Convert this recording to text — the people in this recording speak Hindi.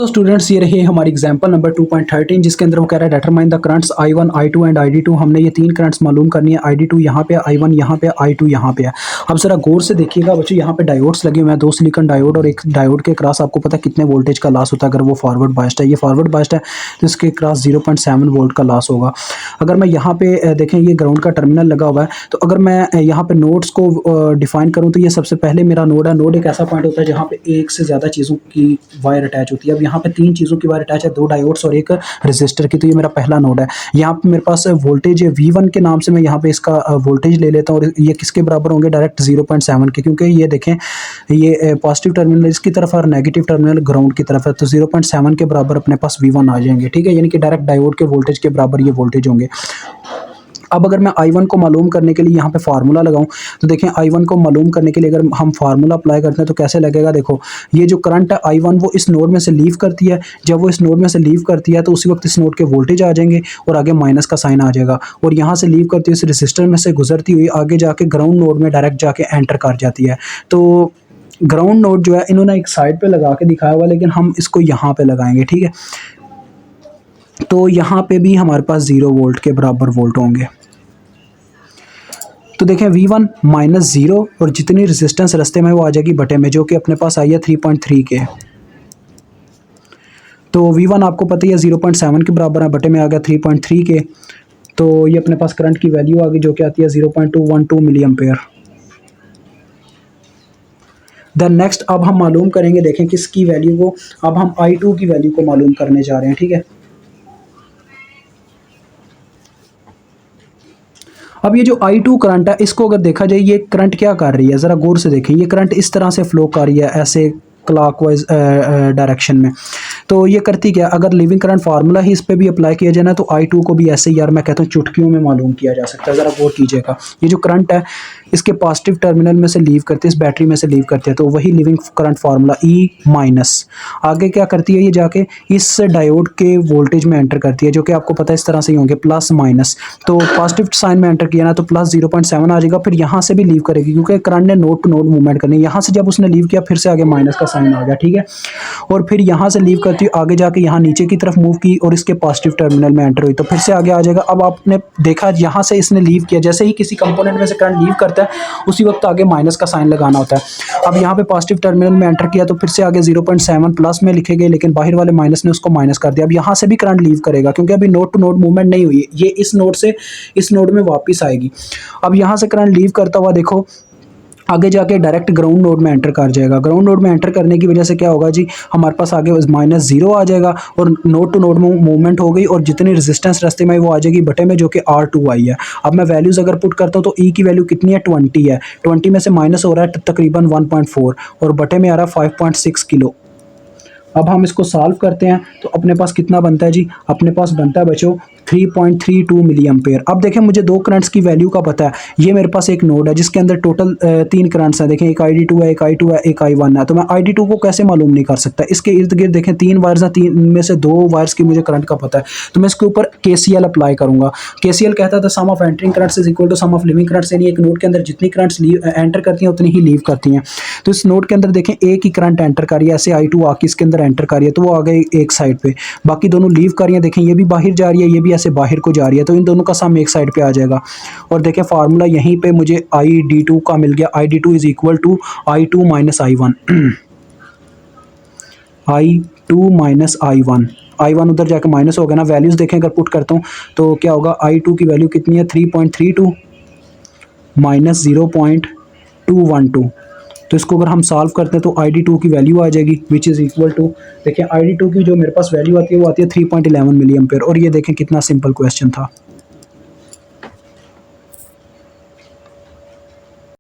तो स्टूडेंट्स ये रही हमारी एग्जांपल नंबर 2.13 जिसके अंदर वो कह रहा है determine the currents I1, I2 and ID2। हमने ये तीन करंट्स मालूम करनी है। ID2 यहाँ पे, I1 यहाँ पे, I2 यहाँ पे है। अब जरा गौर से देखिएगा बच्चों, यहाँ पे डायोड्स लगे हुए हैं, दो सिलिकॉन डायोड, और एक डायोड के क्रॉस आपको पता है कितने वोल्टेज का लॉस होता है अगर वो फॉरवर्ड बायस्ड है। ये फॉरवर्ड बायस्ड है तो इसके क्रॉस 0.7 वोल्ट का लॉस होगा। अगर मैं यहाँ पे देखें ये ग्राउंड का टर्मिनल लगा हुआ है, तो अगर मैं यहाँ पे नोड्स को डिफाइन करूँ तो ये सबसे पहले मेरा नोड है। नोड एक ऐसा पॉइंट होता है जहाँ पे एक से ज़्यादा चीज़ों की वायर अटैच होती है। अब यहाँ पे तीन चीज़ों की वायर अटैच है, दो डायोड्स और एक रेजिस्टर की, तो ये मेरा पहला नोड है। यहाँ पे मेरे पास वोल्टेज है V1 के नाम से, मैं यहाँ पे इसका वोल्टेज ले लेता हूँ और ये किसके बराबर होंगे, डायरेक्ट 0.7 के, क्योंकि ये देखें ये पॉजिटिव टर्मिनल इसकी तरफ और नेगेटिव टर्मिनल ग्राउंड की तरफ है, तो 0.7 के बराबर अपने पास V1 आ जाएंगे। ठीक है, यानी कि डायरेक्ट डायोड के वोल्टेज के बराबर ये वोल्टेज होंगे। अब अगर मैं I1 को मालूम करने के लिए यहाँ पे फार्मूला लगाऊं तो देखें I1 को मालूम करने के लिए अगर हम फार्मूला अप्लाई करते हैं तो कैसे लगेगा। देखो ये जो करंट है I1 वो इस नोड में से लीव करती है। जब वो इस नोड में से लीव करती है तो उसी वक्त इस नोड के वोल्टेज आ जाएंगे और आगे माइनस का साइन आ जाएगा, और यहाँ से लीव करती हुई इस रेजिस्टर में से गुजरती हुई आगे जाके ग्राउंड नोड में डायरेक्ट जाके एंटर कर जाती है। तो ग्राउंड नोड जो है इन्होंने एक साइड पे लगा के दिखाया हुआ, लेकिन हम इसको यहाँ पे लगाएंगे। ठीक है, तो यहाँ पे भी हमारे पास 0 वोल्ट के बराबर वोल्ट होंगे। तो देखें V1 -0 और जितनी रेजिस्टेंस रास्ते में वो आ जाएगी बटे में, जो कि अपने पास आई है 3.3 के। तो V1 आपको पता ही है 0.7 के बराबर है, बटे में आ गया 3.3 के। तो ये अपने पास करंट की वैल्यू आ गई जो कि आती है 0.212 मिली एम्पेयर। देन नेक्स्ट अब हम मालूम करेंगे, देखें किसकी वैल्यू को, अब हम I2 की वैल्यू को मालूम करने जा रहे हैं। ठीक है, अब ये जो I2 करंट है इसको अगर देखा जाए ये करंट क्या कर रही है, ज़रा गौर से देखें। ये करंट इस तरह से फ्लो कर रही है ऐसे क्लॉकवाइज डायरेक्शन में। तो ये करती क्या, अगर लिविंग करंट फार्मूला ही इस पर भी अप्लाई किया जाए ना तो I2 को भी ऐसे ही यार मैं कहता हूँ चुटकियों में मालूम किया जा सकता है। ज़रा गौर कीजिएगा, ये जो करंट है इसके पॉजिटिव टर्मिनल में से लीव करते हैं, इस बैटरी में से लीव करते हैं, तो वही लिविंग करंट फार्मूला E-। आगे क्या करती है, ये जाके इस डायोड के वोल्टेज में एंटर करती है, जो कि आपको पता है इस तरह से ही होंगे प्लस माइनस। तो पॉजिटिव साइन में एंटर किया ना तो प्लस 0.7 आ जाएगा, फिर यहाँ से भी लीव करेगी क्योंकि करंट ने नोड टू नोड मूवमेंट करनी है। यहाँ से जब उसने लीव किया फिर से आगे माइनस का साइन आ गया। ठीक है, और फिर यहाँ से लीव करती हुई आगे जाके यहाँ नीचे की तरफ मूव की और इसके पॉजिटिव टर्मिनल में एंटर हुई तो फिर से आगे आ जाएगा। अब आपने देखा यहाँ से इसने लीव किया, जैसे ही किसी कंपोनेंट में से करंट लीव करता है उसी वक्त आगे माइनस का साइन लगाना होता है। अब यहाँ पे पॉजिटिव टर्मिनल में एंटर किया तो फिर से आगे 0.7 प्लस में लिखे गए, लेकिन बाहर वाले माइनस ने उसको माइनस कर दिया। अब यहाँ से भी करंट लीव करेगा क्योंकि अभी नोड टू नोड मूवमेंट नहीं हुई, ये इस नोड से इस नोड में वापस आएगी। अब यहाँ से करंट लीव करता हुआ देखो आगे जाके डायरेक्ट ग्राउंड नोड में एंटर कर जाएगा। ग्राउंड नोड में एंटर करने की वजह से क्या होगा जी, हमारे पास आगे -0 आ जाएगा और नोड टू नोड मूवमेंट हो गई और जितनी रेजिस्टेंस रास्ते में वो आ जाएगी बटे में, जो कि R2 आई है। अब मैं वैल्यूज़ अगर पुट करता हूँ तो E की वैल्यू कितनी है, 20 है। 20 में से माइनस हो रहा है तकरीबन 1.4 और बटे में आ रहा है 5.6 किलो। अब हम इसको सॉल्व करते हैं तो अपने पास कितना बनता है जी, अपने पास बनता है बच्चों 3.32 मिली एम्पेयर। अब देखें मुझे दो करंट्स की वैल्यू का पता है। ये मेरे पास एक नोड है जिसके अंदर टोटल 3 करंट्स हैं। देखें एक ID2 है, एक I2 है, एक I1 है। तो मैं ID2 को कैसे मालूम नहीं कर सकता, इसके इर्द गिर्द देखें 3 वायर्स हैं, 3 में से 2 वायर्स की मुझे करंट का पता है, तो मैं इसके ऊपर KCL अप्लाई करूँगा। KCL कहता था sum of entering currents is equal to sum of leaving currents, यानी एक नोड के अंदर जितनी करंट्स एंटर करती हैं उतनी ही लीव करती हैं। तो इस नोड के अंदर देखें एक ही करंट एंटर कर रही है, ऐसे I2 आके इसके अंदर एंटर कर रही है तो वो आ गई एक साइड पे, बाकी दोनों लीव कर रही हैं। देखें ये भी बाहर जा रही है, ये भी ऐसे बाहर को जा रही है, तो इन दोनों का सम एक साइड पे आ जाएगा। और देखें फार्मूला यहीं पे मुझे ID2 का मिल गया। ID2 is equal to I2 minus I1 I2 minus I1 उधर जाके माइनस हो गया ना। वैल्यूज़ देखें अगर पुट करता हूँ तो क्या होगा, I2 की वैल्यू कितनी है 3.32 माइनस 0.212। तो इसको अगर हम सॉल्व करते हैं तो ID2 की वैल्यू आ जाएगी विच इज़ इक्वल टू, देखिए ID2 की जो मेरे पास वैल्यू आती है वो आती है 3.11 मिली एम्पेयर। और ये देखें कितना सिंपल क्वेश्चन था।